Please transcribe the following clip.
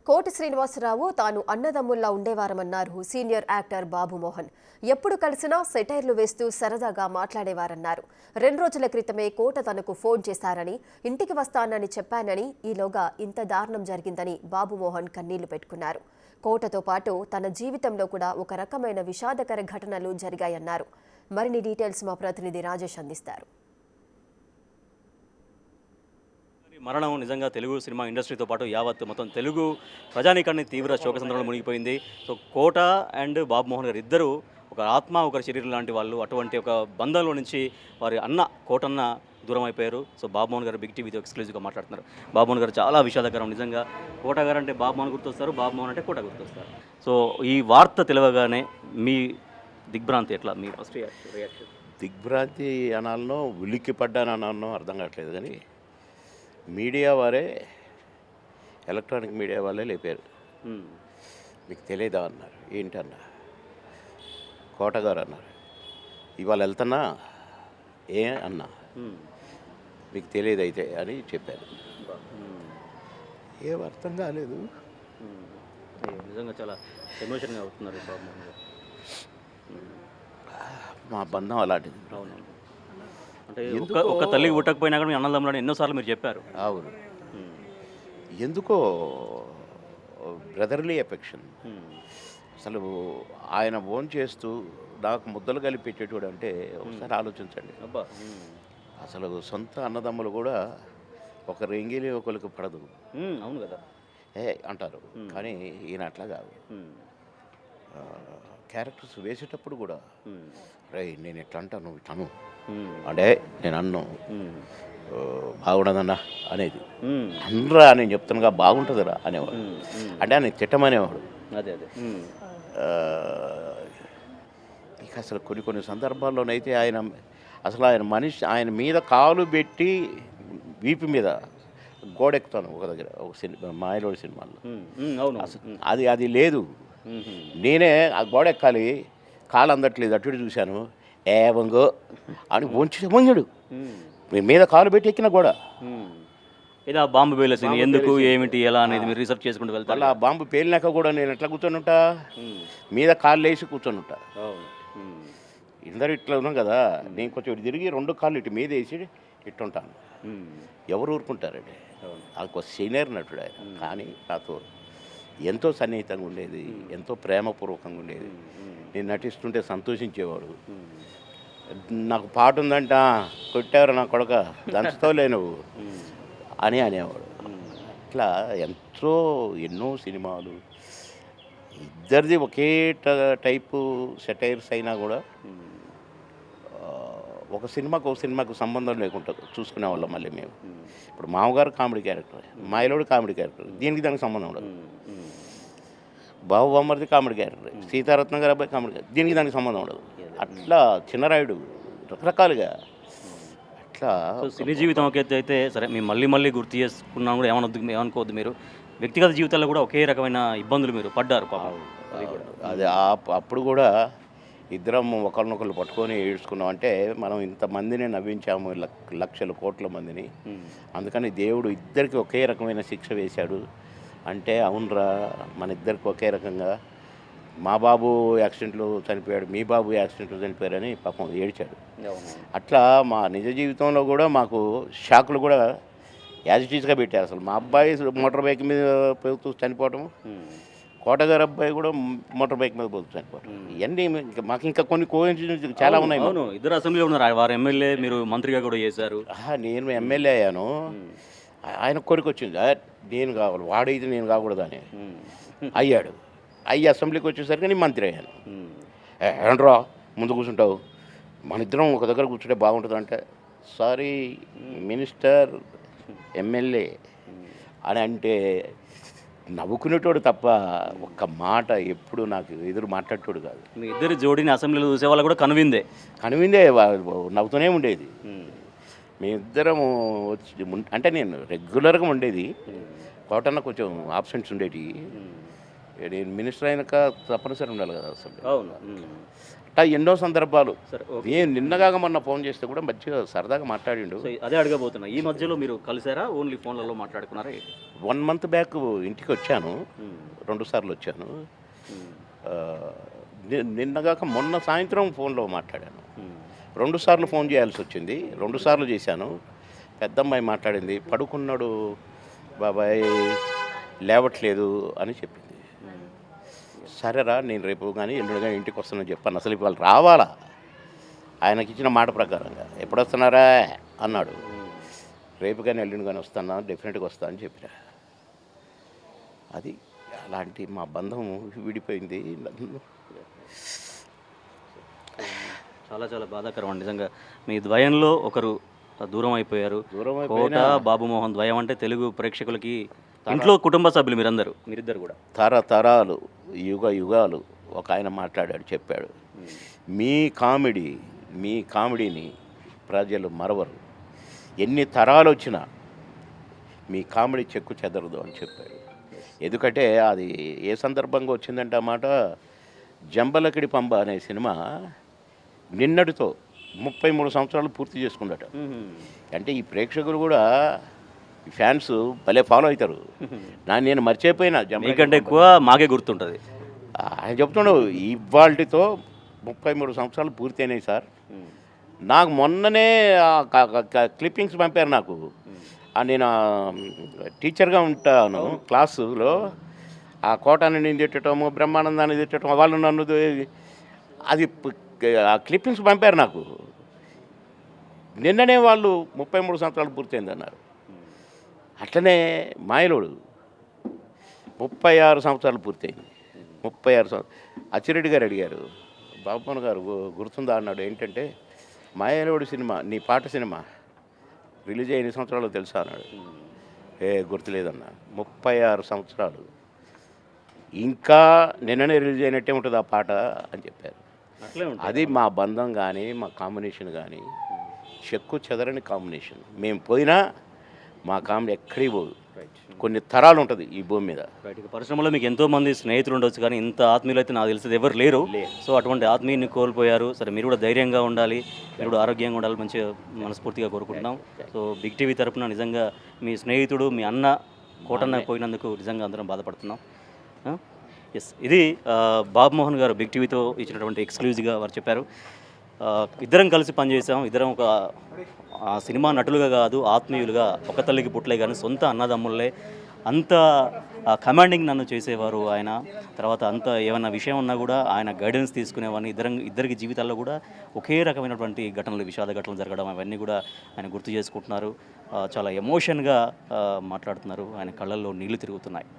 కోటి శ్రీనివాసరావు తాను అన్నదమ్ముల్లా ఉండేవారమన్నారు senior actor బాబు మోహన్. ఎప్పుడు కలిసినా సెటైర్లు వేస్తూ సరదాగా మాట్లాడేవారన్నారు. 2 రోజుల క్రితమే కోట తనకు ఫోన్ చేశారని, ఇంటికి వస్తానని చెప్పానని, ఈలోగా ఇంత దారుణం జరిగిందని బాబు మోహన్ కన్నీళ్లు పెట్టుకున్నారు. కోటతో పాటు తన జీవితంలో కూడా ఒక రకమైన విషాదకర ఘటనలు జరిగాయన్నారు. మరిన్ని డీటెయిల్స్ మా ప్రతినిధి రాజేష్ అందిస్తారు. మరణం నిజంగా తెలుగు సినిమా ఇండస్ట్రీతో పాటు యావత్ మొత్తం తెలుగు ప్రజానీకాన్ని తీవ్ర శోకసంద్రంలో మునిగిపోయింది. సో కోట అండ్ బాబు మోహన్ గారు ఇద్దరు ఒక ఆత్మ ఒకరి శరీరం లాంటి వాళ్ళు. అటువంటి ఒక బంధంలో నుంచి వారి అన్న కోటన్న దూరం అయిపోయారు. సో బాబు మోహన్ గారు బిగ్ టీవీతో ఎక్స్క్లూజివ్గా మాట్లాడుతున్నారు. బాబు మోహన్ గారు చాలా విషాదకరం నిజంగా. కోట గారు అంటే బాబు మోహన్ గుర్తొస్తారు, బాబు మోహన్ అంటే కోట గుర్తొస్తారు. సో ఈ వార్త తెలియగానే మీ దిగ్భ్రాంతి ఎట్లా, మీ ఫస్ట్ రియాక్షన్? దిగ్భ్రాంతి అనాలనో ఉలిక్కి పడ్డాను అనాలనో అర్థం కావట్లేదు, కానీ మీడియా వారే, ఎలక్ట్రానిక్ మీడియా వాళ్ళే లేపారు. మీకు తెలియదా అన్నారు. ఏంటన్నా? కోటగారు అన్నారు. ఇవాళ వెళ్తున్నా ఏ అన్నా, మీకు తెలియదు అయితే అని చెప్పారు. ఏం అర్థం కాలేదు. నిజంగా చాలా ఎమోషన్గా అవుతున్నారు బాబు మోహన్ గారు. మా బంధం అలాంటిది. అవును, అంటే ఒక తల్లికి పుట్టకపోయినా కూడా మీ అన్నదమ్ములని ఎన్నోసార్లు మీరు చెప్పారు. అవును, ఎందుకో బ్రదర్లీ ఎఫెక్షన్. అసలు ఆయన ఫోన్ చేస్తూ నాకు ముద్దలు కలిపి పెట్టేటోడు అంటే ఒకసారి ఆలోచించండి. అబ్బా, అసలు సొంత అన్నదమ్ములు కూడా ఒకరు ఎంగిలి ఒకరికి పడదు. అవును కదా అంటారు, కానీ ఈయన అట్లా కాదు. క్యారెక్టర్స్ వేసేటప్పుడు కూడా రే నేను ఎట్లా అంటాను, నువ్వు తను అంటే నేను అన్ను బాగుండదన్నా అనేది, అనరా నేను చెప్తానుగా బాగుంటుందిరా అనేవాడు. అంటే ఆయన తిట్టమనేవాడు. అదే అదే ఇక అసలు కొన్ని సందర్భాల్లోనైతే ఆయన మనిషి ఆయన మీద కాలు పెట్టి వీపు మీద గోడెక్కుతాను ఒక దగ్గర, ఒక సినిమా మాయలోడి సినిమాలో. అసలు అది లేదు. నేనే ఆ గోడ ఎక్కాలి, కాలు అందట్లేదు, అటు చూశాను, ఏవంగో అని వంచాడు. మీద కాలు పెట్టి ఎక్కిన గోడ. ఇలా బాంబు పేలేసింది, ఎందుకు ఏమిటి ఎలా అనేది మీరు రీసెర్చ్ చేసుకుంటూ వెళ్తారు. అలా బాంబు పేలినాక కూడా నేను ఎట్లా కూర్చొని ఉంటా, మీద కాళ్ళు వేసి కూర్చొని ఉంటా. ఇందరు ఇట్లా ఉన్నాం కదా, నేను కొంచెం ఇటు తిరిగి 2 కాళ్ళు ఇటు మీద వేసి ఇట్టుంటాను. ఎవరు ఊరుకుంటారండి? ఒక సీనియర్ నటుడు ఆయన, కానీ నాతో ఎంతో సన్నిహితంగా ఉండేది, ఎంతో ప్రేమపూర్వకంగా ఉండేది. నేను నటిస్తుంటే సంతోషించేవాడు. నాకు పాట ఉందంట, కొట్టారు నా కొడక దంచుతోలే నువ్వు అని అనేవాడు. ఇట్లా ఎన్నో సినిమాలు, ఇద్దరిది ఒకే టైపు సెటైర్స్ అయినా కూడా ఒక సినిమాకు సంబంధం లేకుండా చూసుకునేవాళ్ళం. మళ్ళీ మేము ఇప్పుడు మామగారు కామెడీ క్యారెక్టర్, మాయలోడు కామెడీ క్యారెక్టర్, దీనికి దానికి సంబంధం ఉండదు. బాబు బామ్మర్ది కామెడీ క్యారెక్టర్, సీతారత్నం గారి అబ్బాయి కామెడీ క్యారెక్టర్, దీనికి దానికి సంబంధం ఉండదు. అట్లా చిన్నరాయుడు రకరకాలుగా అట్లా. సినీ జీవితం ఒక ఎత్తు అయితే సరే, మేము మళ్ళీ గుర్తు చేసుకున్నాం కూడా ఏమనుకోవద్దు. మీరు వ్యక్తిగత జీవితాల్లో కూడా ఒకే రకమైన ఇబ్బందులు మీరు పడ్డారు పాపం. అది అప్పుడు కూడా ఇద్దరం ఒకరినొకరు పట్టుకొని ఏడ్చుకున్నాం. అంటే మనం ఇంతమందిని నవ్వించాము, లక్షల కోట్ల మందిని. అందుకని దేవుడు ఇద్దరికి ఒకే రకమైన శిక్ష వేశాడు అంటే, అవునరా మన ఇద్దరికి ఒకే రకంగా, మా బాబు యాక్సిడెంట్లో చనిపోయాడు, మీ బాబు యాక్సిడెంట్లో చనిపోయారని పాపం ఏడ్చాడు. అట్లా మా నిజ జీవితంలో కూడా మాకు షాకులు కూడా యాజ్ ఇట్ ఈజ్గా పెట్టారు. అసలు మా అబ్బాయి మోటార్ బైక్ మీద పోతూ చనిపోవటం, కోటగారు అబ్బాయి కూడా మోటార్ బైక్ మీద పోతూ చనిపోవటం, ఇవన్నీ మాకు ఇంకా కొన్ని కోయిన్సిడెన్స్ చాలా ఉన్నాయి. అవును, ఇద్దరు అసెంబ్లీలో ఉన్నారు, వారు ఎమ్మెల్యే, మీరు మంత్రిగా కూడా చేశారు. నేను ఎమ్మెల్యే అయ్యాను, ఆయన కోరిక వచ్చింది నేను కావాలి, వాడైతే నేను కాకూడదు అని అయ్యాడు. అసెంబ్లీకి వచ్చేసరికి నేను మంత్రి అయ్యాను. ఏంట్రా ముందు కూర్చుంటావు, మన ఇద్దరం ఒక దగ్గర కూర్చుంటే బాగుంటుంది అంటే, సారీ మినిస్టర్ ఎమ్మెల్యే అని అంటే నవ్వుకునేటోడు తప్ప ఒక్క మాట ఎప్పుడు నాకు ఎదురు మాట్లాడేటోడు కాదు. మీ ఇద్దరు జోడిని అసెంబ్లీలో చూసే వాళ్ళు కూడా కనువిందే నవ్వుతూనే ఉండేది. మేమిద్దరం వచ్చి అంటే నేను రెగ్యులర్గా ఉండేది, కోటన్న కొంచెం ఆబ్సెంట్స్ ఉండేవి. నేను మినిస్టర్ అయినాక తప్పనిసరి ఉండాలి కదా అసలు. అవును, అట్టా ఎన్నో సందర్భాలు. సరే, ఓకే. నేను నిన్నగాక మొన్న ఫోన్ చేస్తే కూడా మంచిగా సరదాగా మాట్లాడిండు. సో అదే అడగబోతున్నా, ఈ మధ్యలో మీరు కలిసారా, ఓన్లీ ఫోన్లలో మాట్లాడుకున్నారా? 1 మంత్ బ్యాక్ ఇంటికి వచ్చాను, 2 సార్లు వచ్చాను. ఆ, నిన్నగాక మొన్న సాయంత్రం ఫోన్లో మాట్లాడాను. 2 సార్లు ఫోన్ చేయాల్సి వచ్చింది, 2 సార్లు చేశాను. పెద్దమ్మాయి మాట్లాడింది, పడుకున్నాడు బాబాయ్ లేవట్లేదు అని చెప్పింది. సరేరా నేను రేపు కానీ ఎల్లుండి కానీ ఇంటికి వస్తానని చెప్పాను. అసలు ఇవాళ రావాలా, ఆయనకి ఇచ్చిన మాట ప్రకారంగా. ఎప్పుడు వస్తున్నారా అన్నాడు. రేపు కానీ ఎల్లుండి కానీ వస్తానా, డెఫినెట్గా వస్తా అని చెప్పిరా. అది అలాంటి మా బంధం విడిపోయింది. చాలా చాలా బాధాకరం అండి నిజంగా. మీ ద్వయంలో ఒకరు దూరం అయిపోయారు. దూరం కోట అయిపోయినా బాబుమోహన్ ద్వయం అంటే తెలుగు ప్రేక్షకులకి ఇంట్లో కుటుంబ సభ్యులు మీరిద్దరు కూడా. తరతరాలు యుగాలు ఒక ఆయన మాట్లాడాడు, చెప్పాడు, మీ కామెడీని ప్రజలు మరవరు, ఎన్ని తరాలు వచ్చినా మీ కామెడీ చెక్కు చెదరదు అని చెప్పాడు. ఎందుకంటే అది ఏ సందర్భంగా వచ్చిందంటే ఆ మాట, జంబలకిడి పంబ అనే సినిమా నిన్నటితో 33 సంవత్సరాలు పూర్తి చేసుకున్నాడు. అంటే ఈ ప్రేక్షకులు కూడా, ఫ్యాన్స్ భలే ఫాలో అవుతారు. నేను మర్చిపోయినా, మీకంటే ఎక్కువ మాకే గుర్తుంటుంది. ఆయన చెప్తున్నాడు ఇవాళతో 33 సంవత్సరాలు పూర్తి అయినాయి సార్. నాకు మొన్ననే క్లిప్పింగ్స్ పంపారు నాకు. నేను టీచర్గా ఉంటాను క్లాసులో. ఆ కోటాన్ని నేను తిట్టడము, బ్రహ్మానందాన్ని తిట్టడం, వాళ్ళు నన్ను అది ఆ క్లిప్పింగ్స్ పంపారు నాకు. నిన్ననే వాళ్ళు 33 సంవత్సరాలు పూర్తయిందన్నారు. అట్లనే మాయలోడు 36 సంవత్సరాలు పూర్తయింది. 36 సంవత్సరాలు. అచ్చిరెడ్డి గారు అడిగారు, బాబుమోహన్ గారు గుర్తుందా అన్నాడు. ఏంటంటే, మాయలోడు సినిమా, నీ పాట సినిమా రిలీజ్ అయ్యి ఎన్ని సంవత్సరాలు తెలుసా అన్నాడు. గుర్తులేదన్నా. 36 సంవత్సరాలు, ఇంకా నిన్ననే రిలీజ్ అయినట్టే ఉంటుంది ఆ పాట అని చెప్పారు. అది మా బంధం కానీ మా కాంబినేషన్ కానీ చెక్కు చెదరని కాంబినేషన్. మేము పోయినా మా కామెడీ ఎక్కడికి పోదు. కొన్ని తరాలు ఉంటుంది ఈ భూమి మీద. పరిశ్రమలో మీకు ఎంతో మంది స్నేహితులు ఉండొచ్చు, కానీ ఇంత ఆత్మీయులు అయితే నాకు తెలిసేది ఎవరు లేరు. సో అటువంటి ఆత్మీయుని కోల్పోయారు. సరే, మీరు కూడా ధైర్యంగా ఉండాలి, మీరు కూడా ఆరోగ్యంగా ఉండాలి, మంచిగా మనస్ఫూర్తిగా కోరుకుంటున్నాం. సో బిగ్ టీవీ తరపున నిజంగా మీ స్నేహితుడు, మీ అన్న కోటన్న పోయినందుకు నిజంగా అందరం బాధపడుతున్నాం. ఎస్, ఇది బాబుమోహన్ గారు బిగ్ టీవీతో ఇచ్చినటువంటి ఎక్స్క్లూజివ్గా వారు చెప్పారు. ఇద్దరం కలిసి పనిచేసాం, ఇద్దరం ఒక సినిమా నటులుగా కాదు, ఆత్మీయులుగా, ఒక తల్లికి పుట్టలే కానీ సొంత అన్నదమ్ముళ్ళే. అంత కమాండింగ్ నన్ను చేసేవారు ఆయన. తర్వాత అంత ఏమైనా విషయం ఉన్నా కూడా ఆయన గైడెన్స్ తీసుకునేవాడిని. ఇద్దరికి జీవితాల్లో కూడా ఒకే రకమైనటువంటి ఘటనలు, విషాద ఘటనలు జరగడం, అవన్నీ కూడా ఆయన గుర్తు చేసుకుంటున్నారు. చాలా ఎమోషన్గా మాట్లాడుతున్నారు, ఆయన కళ్ళల్లో నీళ్లు తిరుగుతున్నాయి.